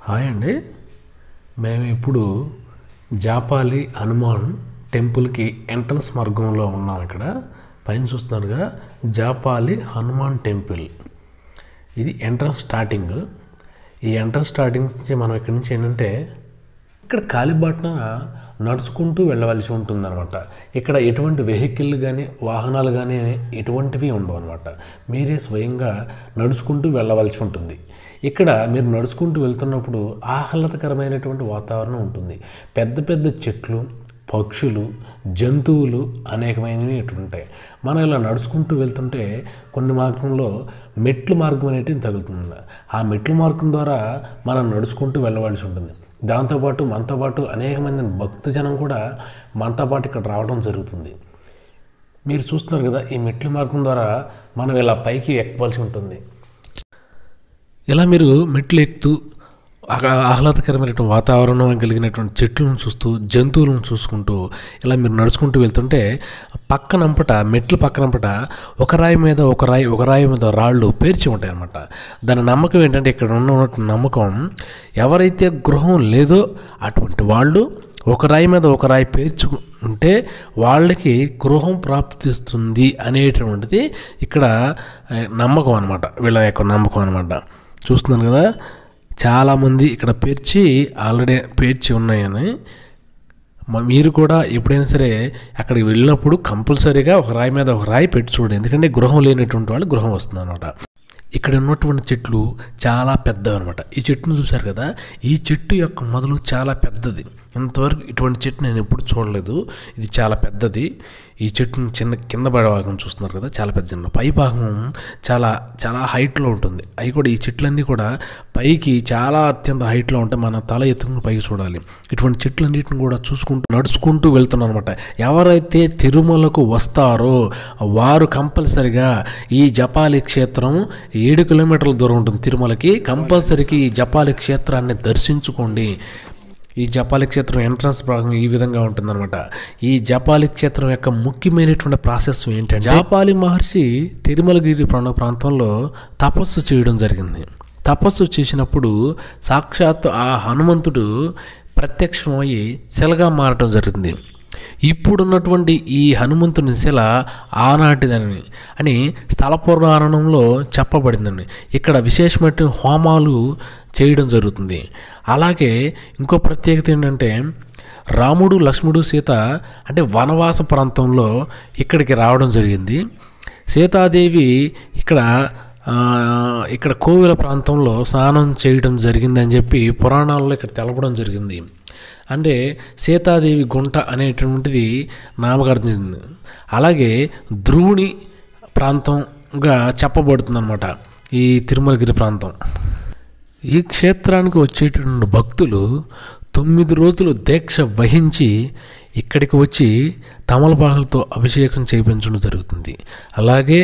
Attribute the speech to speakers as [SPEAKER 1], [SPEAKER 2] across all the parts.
[SPEAKER 1] Hi అండి. మేము ఇప్పుడు జాపాలి హనుమాన్ టెంపుల్కి ఎంట్రన్స్ మార్గంలో ఉన్నాం. ఇక్కడ పైన చూస్తున్నారుగా జాపాలి హనుమాన్ టెంపుల్. ఇది ఎంట్రన్స్ స్టార్టింగ్. ఈ ఎంట్రన్స్ స్టార్టింగ్ నుంచి మనం ఇక్కడి నుంచి ఏంటంటే ఇక్కడ కాలిబాటన నడుచుకుంటూ వెళ్ళవలసి ఉంటుందన్నమాట. ఇక్కడ ఎటువంటి వెహికల్ కానీ వాహనాలు కానీ ఎటువంటివి ఉండవు అనమాట. మీరే స్వయంగా నడుచుకుంటూ వెళ్ళవలసి ఉంటుంది. ఇక్కడ మీరు నడుచుకుంటూ వెళ్తున్నప్పుడు ఆహ్లాదకరమైనటువంటి వాతావరణం ఉంటుంది. పెద్ద పెద్ద చెట్లు, పక్షులు, జంతువులు అనేకమైనవి ఉంటాయి. మనం ఇలా నడుచుకుంటూ వెళ్తుంటే కొన్ని మార్గంలో మెట్లు మార్గం అనేటివి తగులుతుంది. ఆ మెట్ల మార్గం ద్వారా మనం నడుచుకుంటూ వెళ్ళవలసి ఉంటుంది. దాంతోపాటు మనతో పాటు అనేక మంది భక్తజనం కూడా మనతో పాటు ఇక్కడ రావడం జరుగుతుంది. మీరు చూస్తున్నారు కదా, ఈ మెట్ల మార్గం ద్వారా మనం ఇలా పైకి ఎక్కవలసి ఉంటుంది. ఇలా మీరు మెట్లు ఎక్కుతూ ఆహ్లాదకరమైనటువంటి వాతావరణం కలిగినటువంటి చెట్లను చూస్తూ జంతువులను చూసుకుంటూ ఇలా మీరు నడుచుకుంటూ వెళ్తుంటే మెట్ల పక్కనంపట ఒక రాయి మీద రాళ్ళు పేర్చి ఉంటాయి అన్నమాట. దాని నమ్మకం ఏంటంటే, ఇక్కడ ఉన్న నమ్మకం ఎవరైతే గృహం లేదో అటువంటి వాళ్ళు ఒక రాయి మీద ఒక రాయి పేర్చుకుంటే వాళ్ళకి గృహం ప్రాప్తిస్తుంది అనేటువంటిది ఇక్కడ నమ్మకం అనమాట. వీళ్ళ యొక్క నమ్మకం అనమాట. చూస్తున్నాను కదా, చాలామంది ఇక్కడ ఆల్రెడీ పేర్చి ఉన్నాయని. మీరు కూడా ఎప్పుడైనా సరే అక్కడికి వెళ్ళినప్పుడు కంపల్సరీగా ఒక రాయి మీద ఒక రాయి పెట్టి చూడండి. ఎందుకంటే గృహం లేనటువంటి వాళ్ళు గృహం వస్తుంది అనమాట. ఇక్కడ ఉన్నటువంటి చెట్లు చాలా పెద్దవి అనమాట. ఈ చెట్టును చూశారు కదా, ఈ చెట్టు యొక్క మొదలు చాలా పెద్దది. ఇంతవరకు ఇటువంటి చెట్టు నేను ఎప్పుడు చూడలేదు. ఇది చాలా పెద్దది. ఈ చెట్టును కింద భాగం చూస్తున్నారు కదా, చాలా పెద్ద. పై భాగం చాలా చాలా హైట్లో ఉంటుంది. అవి కూడా ఈ చెట్లన్నీ కూడా పైకి చాలా అత్యంత హైట్లో ఉంటాయి. మన తల ఎత్తుకుని పైకి చూడాలి. ఇటువంటి చెట్లన్నిటిని కూడా చూసుకుంటూ నడుచుకుంటూ వెళ్తున్నాం అనమాట. ఎవరైతే తిరుమలకు వస్తారో వారు కంపల్సరిగా ఈ జపాలి క్షేత్రం 7 కిలోమీటర్ల దూరం ఉంటుంది తిరుమలకి. కంపల్సరీకి ఈ జపాలి క్షేత్రాన్ని దర్శించుకోండి. ఈ జపాలి క్షేత్రం ఎంట్రన్స్ భాగం ఈ విధంగా ఉంటుందన్నమాట. ఈ జపాలి క్షేత్రం యొక్క ముఖ్యమైనటువంటి ప్రాసెస్ ఏంటంటే, జాపాలి మహర్షి తిరుమలగిరి ప్రాంతంలో తపస్సు చేయడం జరిగింది. తపస్సు చేసినప్పుడు సాక్షాత్ ఆ హనుమంతుడు ప్రత్యక్షమయ్యి శిలగా మారటం జరిగింది. ఇప్పుడున్నటువంటి ఈ హనుమంతుని శిల ఆనాటిదని అని స్థల పురాణంలో చెప్పబడిందండి. ఇక్కడ విశేషమైన హోమాలు చేయడం జరుగుతుంది. అలాగే ఇంకో ప్రత్యేకత ఏంటంటే, రాముడు, లక్ష్మణుడు, సీత అంటే వనవాస ప్రాంతంలో ఇక్కడికి రావడం జరిగింది. సీతాదేవి ఇక్కడ కోవిల ప్రాంతంలో స్నానం చేయడం జరిగిందని చెప్పి పురాణాల్లో ఇక్కడ తెలపడం జరిగింది. అంటే సీతాదేవి గుంట అనేటువంటిది నామకరణం జరిగింది. అలాగే ధ్రువుని ప్రాంతంగా చెప్పబడుతుంది అన్నమాట ఈ తిరుమలగిరి ప్రాంతం. ఈ క్షేత్రానికి వచ్చేటువంటి భక్తులు 9 రోజులు దీక్ష వహించి ఇక్కడికి వచ్చి తమలపాకులతో అభిషేకం చేయించడం జరుగుతుంది. అలాగే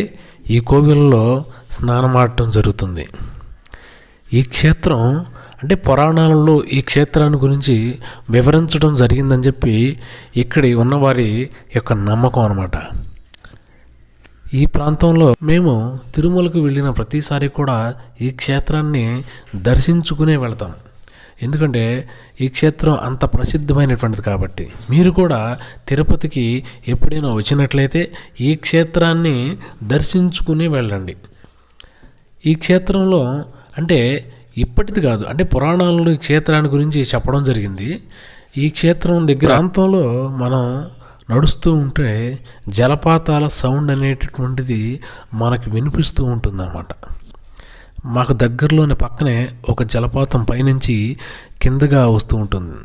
[SPEAKER 1] ఈ కోవిలలో స్నానమాడటం జరుగుతుంది. ఈ క్షేత్రం అంటే పురాణాలలో ఈ క్షేత్రాన్ని గురించి వివరించడం జరిగిందని చెప్పి ఇక్కడి ఉన్నవారి యొక్క నమ్మకం అన్నమాట. ఈ ప్రాంతంలో మేము తిరుమలకు వెళ్ళిన ప్రతిసారి కూడా ఈ క్షేత్రాన్ని దర్శించుకునే వెళ్తాం. ఎందుకంటే ఈ క్షేత్రం అంత ప్రసిద్ధమైనటువంటిది కాబట్టి. మీరు కూడా తిరుపతికి ఎప్పుడైనా వచ్చినట్లయితే ఈ క్షేత్రాన్ని దర్శించుకుని వెళ్ళండి. ఈ క్షేత్రంలో అంటే ఇప్పటిది కాదు, అంటే పురాణాలలో ఈ క్షేత్రాన్ని గురించి చెప్పడం జరిగింది. ఈ క్షేత్రం దగ్గర ప్రాంతంలో మనం నడుస్తూ ఉంటే జలపాతాల సౌండ్ అనేటటువంటిది మనకు వినిపిస్తూ ఉంటుందన్నమాట. మాకు దగ్గరలోని పక్కనే ఒక జలపాతం పైనుంచి కిందగా వస్తూ ఉంటుంది.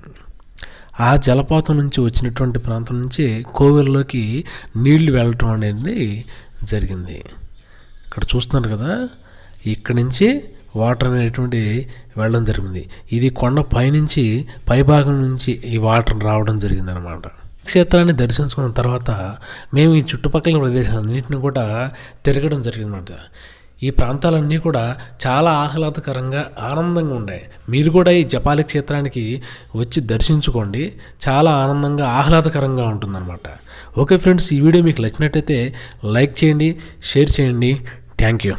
[SPEAKER 1] ఆ జలపాతం నుంచి వచ్చినటువంటి ప్రాంతం నుంచి కోవిల్లోకి నీళ్లు వెళ్ళటం అనేది జరిగింది. ఇక్కడ చూస్తున్నారు కదా, ఇక్కడి నుంచి వాటర్ అనేటువంటి వెళ్ళడం జరిగింది. ఇది కొండ పైనుంచి పైభాగం నుంచి ఈ వాటర్ రావడం జరిగింది అనమాట. క్షేత్రాన్ని దర్శించుకున్న తర్వాత మేము ఈ చుట్టుపక్కల ప్రదేశాలన్నింటినీ కూడా తిరగడం జరిగిందన్నమాట. ఈ ప్రాంతాలన్నీ కూడా చాలా ఆహ్లాదకరంగా ఆనందంగా ఉన్నాయి. మీరు కూడా ఈ జపాలి క్షేత్రానికి వచ్చి దర్శించుకోండి. చాలా ఆనందంగా ఆహ్లాదకరంగా ఉంటుందన్నమాట. ఓకే ఫ్రెండ్స్, ఈ వీడియో మీకు నచ్చినట్టయితే లైక్ చేయండి, షేర్ చేయండి. Thank you.